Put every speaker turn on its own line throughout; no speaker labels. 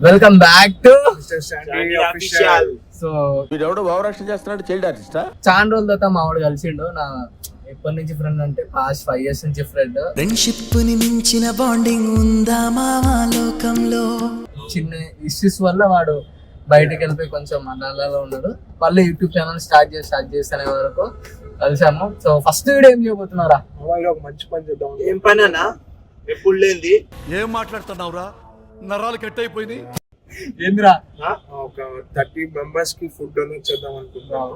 Welcome back to
official.
So
వీడెవడో భావరక్షణ చేస్తున్నాడు, child ఆర్టిస్టా?
చాలా రోజుల తర్వాత మావాడు కలిసిండు. నా ఎప్పటి నుంచి ఫ్రెండ్ అంటే పాస్ట్ 5 years నుంచి ఫ్రెండ్.
ఫ్రెండ్షిప్ ని మించిన బాండింగ్ ఉందా మావా లోకంలో?
చిన్న ఇష్యూస్ వల్ల వాడు బయటకు వెళ్ళిపోయి కొంచెం అనాలలో ఉన్నాడు. మళ్ళీ యూట్యూబ్ ఛానల్ స్టార్ట్ చేసే వరకు కలిసాము. సో ఫస్ట్ వీడియో ఏం చేయబోతున్నారా?
ఒక మంచి పని చేద్దాం. ఏం పని అన్నా? ఎప్పుడు లేంది
ఏం మాట్లాడుతున్నావురా? నరాలు కట్ అయిపోయింది.
ఏందిరా?
ఒక 30 members కి ఫుడ్ డొనేట్ చేద్దాం అనుకుంటున్నాం.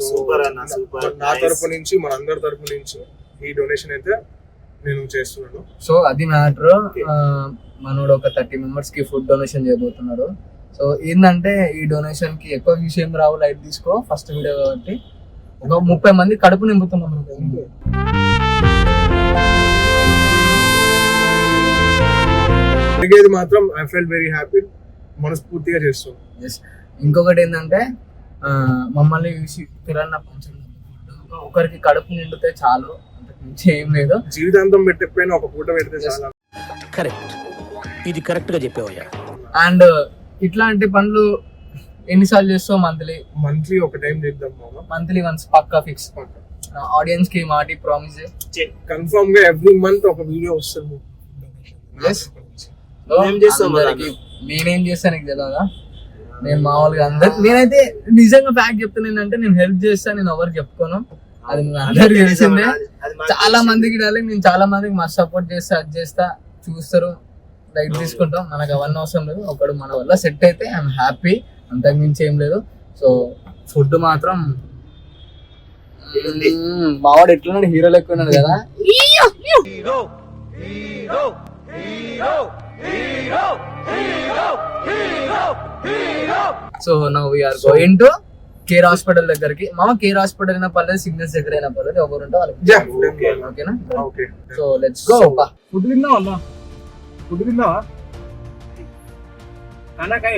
సూపర్ అన్న, సూపర్. నా తరపు నుంచి, మన అందరి తరపు నుంచి ఈ డొనేషన్ అయితే నేను చేస్తున్నాను.
సో అది మ్యాటర్. మనోడు ఒక 30 members కి ఫుడ్ డొనేషన్ చేయబోతున్నాడు. సో ఏంటంటే ఈ డొనేషన్ కి ఎక్కువ విషయం రావు, లైట్ తీసుకో. ఫస్ట్ వీడియో కాబట్టి ఒక 30 మంది కడుపు నింపుతున్నాం.
అడిగేది మాత్రం ఐ ఫెల్ట్ వెరీ హ్యాపీ, మనస్ఫూర్తిగా చేస్తాం.
ఇంకొకటి ఏంటంటే మమ్మల్ని చూసి కిరాణా పంచడం, ఒకరికి కడుపు నిండితే చాలు, అంతకుమించి ఏం లేదు.
జీవితాంతం పెట్టకపోయినా ఒక పూట పెడితే చాలా.
కరెక్ట్, ఇది కరెక్ట్ గా చెప్పావయ్యా.
అండ్ ఇట్లాంటి పనులు ఎన్నిసార్లు చేస్తావు?
మంత్లీ ఒక టైం చేద్దాం మామ.
మంత్లీ వన్స్ పక్కా ఫిక్స్. ఆడియన్స్ కి మాటి ప్రామిస్
కన్ఫర్మ్ గా ఎవ్రీ మంత్ ఒక వీడియో వస్తుంది.
నేనేం చేస్తాను నీకు తెలియదా? నేను మామూలుగా నేనైతే నిజంగా ఫ్యాక్ట్ చెప్తాను ఏంటంటే, నేను హెల్ప్ చేస్తాను, నేను ఎవరికి చెప్పుకోను. అది అందరికి తెలిసిందే. చాలా మందికి నేను చాలా మందికి మస్తు సపోర్ట్ చేస్తా, అది చేస్తా, చూస్తారు, లైట్ తీసుకుంటాం. మనకు అవన్నీ అవసరం లేదు. ఒకడు మన వల్ల సెట్ అయితే ఐఎమ్ హ్యాపీ, అంతకు మించి ఏం లేదు. సో ఫుడ్ మాత్రం మావాడు ఎట్లున్నాడు, హీరో లెక్క ఉన్నాడు కదా. So now we are going to care hospital దగ్గరికి. మామ కేర్ హాస్పిటల్ అయినా పర్లేదు, సిగ్నల్స్ దగ్గర అయినా పర్లేదు, ఎవరుంటే వాళ్ళకి. ఓకేనా? So let's go.
ఫుడ్ తిన్నావా అన్న? ఫుడ్ తిన్నావా అన్న? కాయ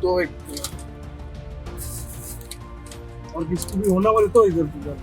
तो एक और किसको भी होना वाले तो इधर उधर.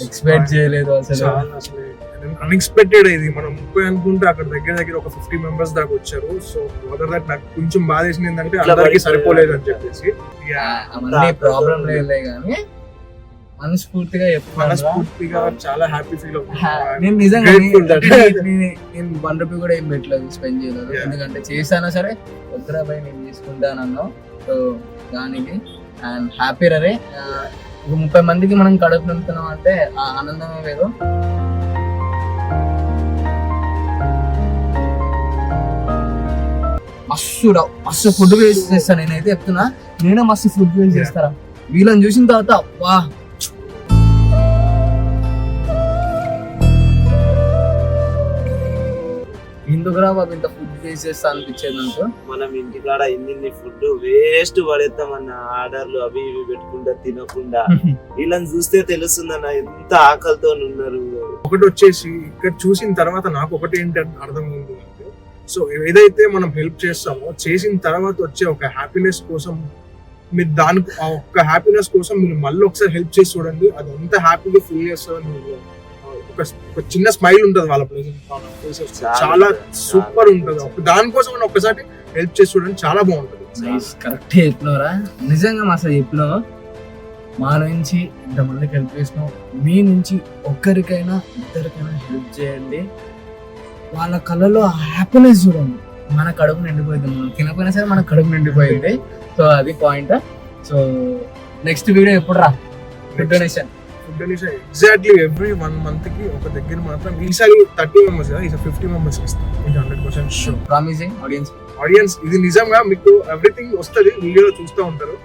ఎక్స్పెక్ట్ చేయలేదు అసలు.
అన్ఎక్స్పెక్టెడ్ ఇది. మనం 30 అనుకుంటే అక్కడ దగ్గర ఒక 50 members దాకా వచ్చారు. సో అదర్ దట్ నాకు కొంచెం బాధ వేసింది ఏంటంటే అందరికి సరిపోలేదు అని చెప్పేసి.
అవన్నీ ప్రాబ్లం లేదు కానీ మనస్ఫూర్తిగా
చాలా హ్యాపీ ఫీల్ అవుతుంది.
నేను నిజంగా నేను 1 రూపీ కూడా ఏం పెట్టలేదు, స్పెండ్ చేయలేదు. ఎందుకంటే చేశానా సరే వద్దురా భయ్ నేను తీసుకుంటానన్నా. సో దానికి అండ్ హ్యాపీ రే. 30 మందికి మనం కడుపు నింపుతున్నాం అంటే ఆ ఆనందమే లేదు. మస్తు ఫుడ్ వేస్ట్ చేస్తాను నేనైతే చెప్తున్నా. నేనే మస్తు ఫుడ్ వేస్ట్ చేస్తారా వీళ్ళని చూసిన తర్వాత. వా ఎందుకురా బాబు ఇంత ఫుడ్ వేస్ట్ చేస్తా అనిపించేది నాకు.
మనం ఇంటికాడ ఎన్ని ఫుడ్ వేస్ట్ పడేస్తామన్న, ఆర్డర్లు అవి ఇవి పెట్టుకుంటా తినకుండా. వీళ్ళని చూస్తే తెలుస్తుందన్న ఎంత ఆకలితో ఉన్నారు.
ఒకటి వచ్చేసి ఇక్కడ చూసిన తర్వాత నాకు ఒకటి ఏంటంటే అర్థమైంది అంటే, సో ఏదైతే మనం హెల్ప్ చేస్తామో చేసిన తర్వాత వచ్చే ఒక హ్యాపీనెస్ కోసం మీరు దానికి ఆ ఒక్క హ్యాపీనెస్ కోసం మీరు మళ్ళీ ఒకసారి హెల్ప్ చేసి చూడండి, అది ఎంత హ్యాపీగా ఫీల్ చేస్తుందో. ఒక చిన్న స్మైల్ ఉంటుంది వాళ్ళ ప్లేసెస్, చాలా సూపర్ ఉంటుంది. దానికోసం మనం ఒక్కసారి హెల్ప్ చేసి చూడండి, చాలా బాగుంటుంది.
కరెక్ట్ చెప్పినవరా, నిజంగా మా అసలు చెప్పినావు. మా నుంచి ఇంతమందికి హెల్ప్ చేసినావు, మీ నుంచి ఒక్కరికైనా ఇద్దరికైనా హెల్ప్ చేయండి. వాళ్ళ కళ్ళలో హ్యాపీనెస్ చూడండి. మన కడుపు నిండిపోయింది, మనం తినకపోయినా సరే మన కడుపు నిండిపోయింది. సో అది పాయింట్. సో నెక్స్ట్ వీడియో ఎప్పుడు రా? Food donation
exactly every 1 month కి ఒక దగ్గర మాత్రం ఈసారి 30 members కదా, ఈసారి 50 members ఇస్తాం. ఇది 100% షూర్.
ప్రామిసింగ్
ఆడియన్స్ ఇది నిజంగా మీకు ఎవ్రీథింగ్ వస్తుంది, వీడియోలో చూస్తూ ఉంటారు.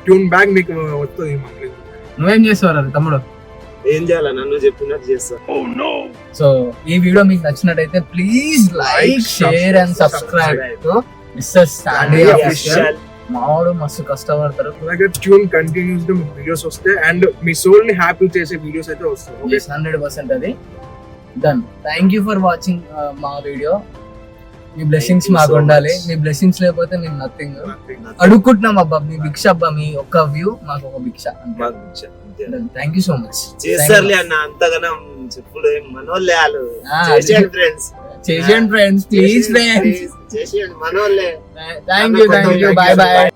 ట్యూన్ బ్యాక్ మీకు వస్తుంది.
నువ్వేం చేస్తావు తమ్ముడు?
ఏం చేయాలా, నన్ను చెప్పినట్టు చేస్తా.
సో ఈ వీడియో మీకు నచ్చినట్టయితే please like, share and subscribe to mister Sandy official. మావాడు మస్తు కష్టపడతారు.
అలాగే ట్యూన్ కంటిన్యూస్ గా మీకు వీడియోస్ వస్తాయి అండ్ మీ సోల్ ని హ్యాపీ చేసే వీడియోస్ అయితే వస్తాయి.
100% అది done. Thank you for watching మా వీడియో. మీ బ్లెస్సింగ్స్ మాకు ఉండాలి. మీ బ్లెస్సింగ్స్ లేకపోతే మేము నథింగ్. అడుక్కుంటున్నాం అబ్బా, మీ భిక్ష అబ్బా, మీ ఒక్క వ్యూ మాకు ఒక భిక్ష. Thank you so much.
చేస్తారులే అన్న, అంతగానం చెప్పుడు మనోళ్ళే వాళ్ళు. చేసేయండి ఫ్రెండ్స్,
చేసేయండి ఫ్రెండ్స్, ప్లీజ్ ఫ్రెండ్స్,
చేసేయండి మనోళ్ళే.
Thank you, bye bye.